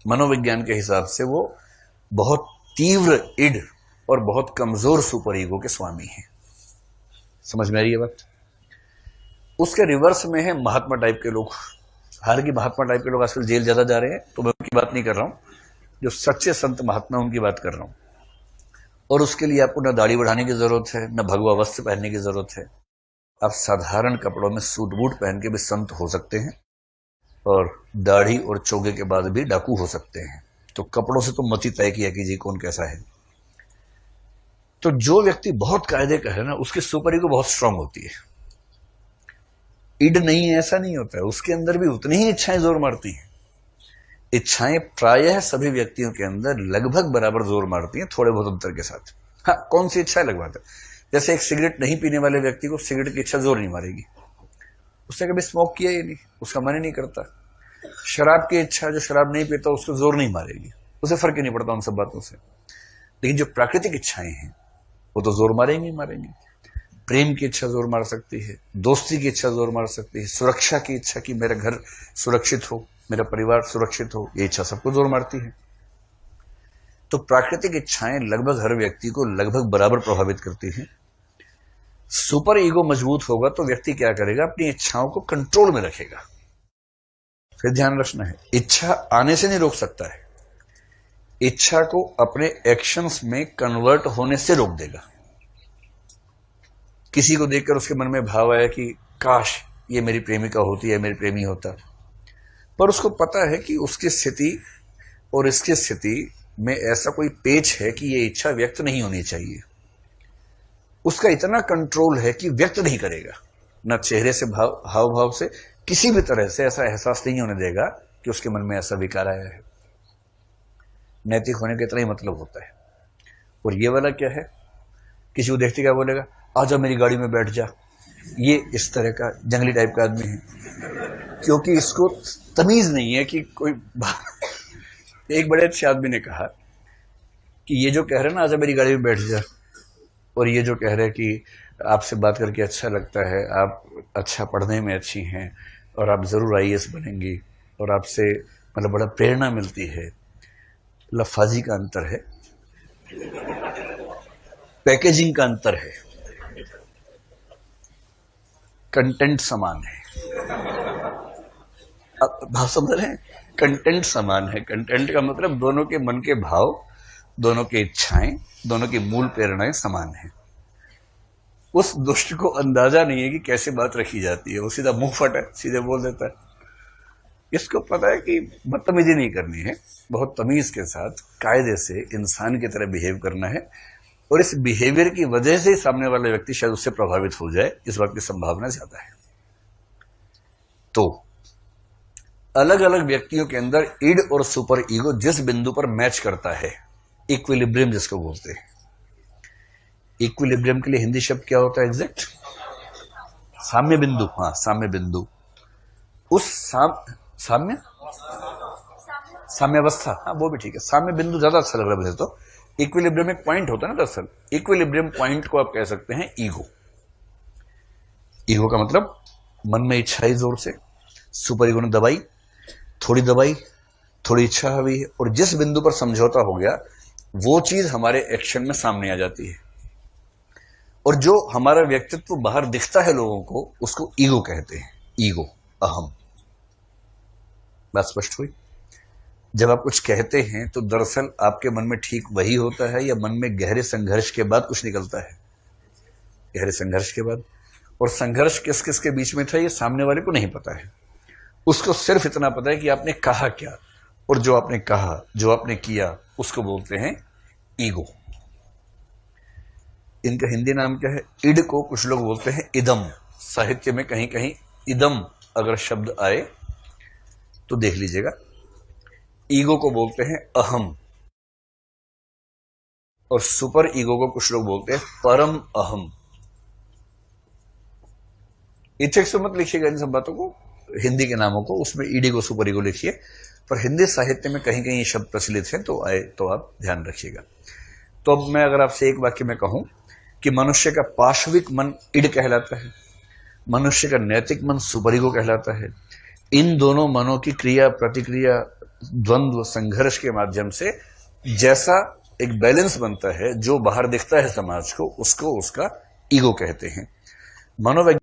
मनोविज्ञान के हिसाब से वो बहुत तीव्र इड और बहुत कमजोर सुपर ईगो के स्वामी हैं। समझ में आ रही है बात? उसके रिवर्स में है महात्मा टाइप के लोग। हालांकि महात्मा टाइप के लोग आजकल जेल ज्यादा जा रहे हैं, तो मैं उनकी बात नहीं कर रहा हूं, जो सच्चे संत महात्मा उनकी बात कर रहा हूं। और उसके लिए आपको न दाढ़ी बढ़ाने की जरूरत है, न भगवा वस्त्र पहनने की जरूरत है। आप साधारण कपड़ों में सूट बूट पहन के भी संत हो सकते हैं, और दाढ़ी और चोगे के बाद भी डाकू हो सकते हैं। तो कपड़ों से तो मत ही तय किया कीजिए कौन कैसा है। तो जो व्यक्ति बहुत कायदे का है ना, उसकी सुपर ईगो बहुत स्ट्रांग होती है। इड नहीं है ऐसा नहीं होता है, उसके अंदर भी उतनी ही इच्छाएं जोर मारती हैं। इच्छाएं प्रायः सभी व्यक्तियों के अंदर लगभग बराबर जोर मारती हैं, थोड़े बहुत अंतर के साथ। हाँ, कौन सी इच्छा लगभग है? जैसे एक सिगरेट नहीं पीने वाले व्यक्ति को सिगरेट की इच्छा जोर नहीं मारेगी, उसने कभी स्मोक किया ही नहीं, उसका मन ही नहीं करता। शराब की इच्छा, जो शराब नहीं पीता, उसको जोर नहीं मारेगी, उसे फर्क ही नहीं पड़ता उन सब बातों से। लेकिन जो प्राकृतिक इच्छाएं हैं वो तो जोर मारेंगी मारेंगी। प्रेम की इच्छा जोर मार सकती है, दोस्ती की इच्छा जोर मार सकती है, सुरक्षा की इच्छा कि मेरा घर सुरक्षित हो, मेरा परिवार सुरक्षित हो, ये इच्छा सबको जोर मारती है। तो प्राकृतिक इच्छाएं लगभग हर व्यक्ति को लगभग बराबर प्रभावित करती हैं। सुपर ईगो मजबूत होगा तो व्यक्ति क्या करेगा? अपनी इच्छाओं को कंट्रोल में रखेगा। फिर ध्यान रखना है, इच्छा आने से नहीं रोक सकता है, इच्छा को अपने एक्शंस में कन्वर्ट होने से रोक देगा। किसी को देखकर उसके मन में भाव आया कि काश ये मेरी प्रेमिका होती है, मेरी प्रेमी होता, पर उसको पता है कि उसकी स्थिति और इसकी स्थिति में ऐसा कोई पेच है कि ये इच्छा व्यक्त नहीं होनी चाहिए। उसका इतना कंट्रोल है कि व्यक्त नहीं करेगा, न चेहरे से हाव भाव से, किसी भी तरह से ऐसा एहसास नहीं होने देगा कि उसके मन में ऐसा विकार आया है। नैतिक होने का इतना ही मतलब होता है। और ये वाला क्या है? किसी को देखते क्या बोलेगा? आजा मेरी गाड़ी में बैठ जा। ये इस तरह का जंगली टाइप का आदमी है, क्योंकि इसको तमीज नहीं है कि कोई एक बड़े अच्छे आदमी ने कहा कि ये जो कह रहे हैं ना आजा मेरी गाड़ी में बैठ जा, और ये जो कह रहे हैं कि आपसे बात करके अच्छा लगता है, आप अच्छा पढ़ने में अच्छी हैं और आप जरूर IAS बनेंगी और आपसे मतलब बड़ा प्रेरणा मिलती है, लफाजी का अंतर है, पैकेजिंग का अंतर है, कंटेंट समान है। अब भाव समझ रहे हैं? कंटेंट समान है। कंटेंट का मतलब दोनों के मन के भाव, दोनों की इच्छाएं, दोनों की मूल प्रेरणाएं समान है। उस दुष्ट को अंदाजा नहीं है कि कैसे बात रखी जाती है, वो सीधा मुंह फट है, सीधे बोल देता है। इसको पता है कि बदतमीजी नहीं करनी है, बहुत तमीज के साथ कायदे से इंसान की तरह बिहेव करना है, और इस बिहेवियर की वजह से सामने वाला व्यक्ति शायद उससे प्रभावित हो जाए, इस बात की संभावना ज्यादा है। तो अलग अलग व्यक्तियों के अंदर इड और सुपर ईगो जिस बिंदु पर मैच करता है, इक्विलिब्रियम जिसको बोलते हैं। इक्विलिब्रियम के लिए हिंदी शब्द क्या होता है एग्जैक्ट? साम्य बिंदु। हाँ, साम्य बिंदु। उस साम्यावस्था, हाँ वो भी ठीक है, साम्य बिंदु ज्यादा अच्छा लग रहा है मुझे। तो इक्विलिब्रियम एक पॉइंट होता है ना, दरअसल इक्विलिब्रियम पॉइंट को आप कह सकते हैं ईगो। ईगो का मतलब मन में इच्छा ही जोर से, सुपर ईगो ने दबाई, थोड़ी इच्छा हुई है, और जिस बिंदु पर समझौता हो गया वो चीज हमारे एक्शन में सामने आ जाती है, और जो हमारा व्यक्तित्व बाहर दिखता है लोगों को, उसको ईगो कहते हैं। ईगो, अहम। बात स्पष्ट हुई? जब आप कुछ कहते हैं तो दरअसल आपके मन में ठीक वही होता है, या मन में गहरे संघर्ष के बाद कुछ निकलता है? गहरे संघर्ष के बाद। और संघर्ष किस किस के बीच में था ये सामने वाले को नहीं पता है, उसको सिर्फ इतना पता है कि आपने कहा क्या, और जो आपने कहा, जो आपने किया, उसको बोलते हैं ईगो। इनका हिंदी नाम क्या है? इड को कुछ लोग बोलते हैं इदम। साहित्य में कहीं कहीं इदम अगर शब्द आए तो देख लीजिएगा। ईगो को बोलते हैं अहम, और सुपर ईगो को कुछ लोग बोलते हैं परम अहम। इथिक्स में मत लिखिएगा इन सब बातों को, हिंदी के नामों को, उसमें ईडी को सुपर ईगो लिखिए, पर हिंदी साहित्य में कहीं कहीं ये शब्द प्रचलित हैं, तो आए तो आप ध्यान रखिएगा। तो अब मैं अगर आपसे एक वाक्य में कहूं कि मनुष्य का पाशविक मन इड कहलाता है, मनुष्य का नैतिक मन सुपर ईगो कहलाता है। इन दोनों मनों की क्रिया प्रतिक्रिया द्वंद्व संघर्ष के माध्यम से जैसा एक बैलेंस बनता है, जो बाहर दिखता है समाज को, उसको उसका ईगो कहते हैं। मनोवैज्ञानिक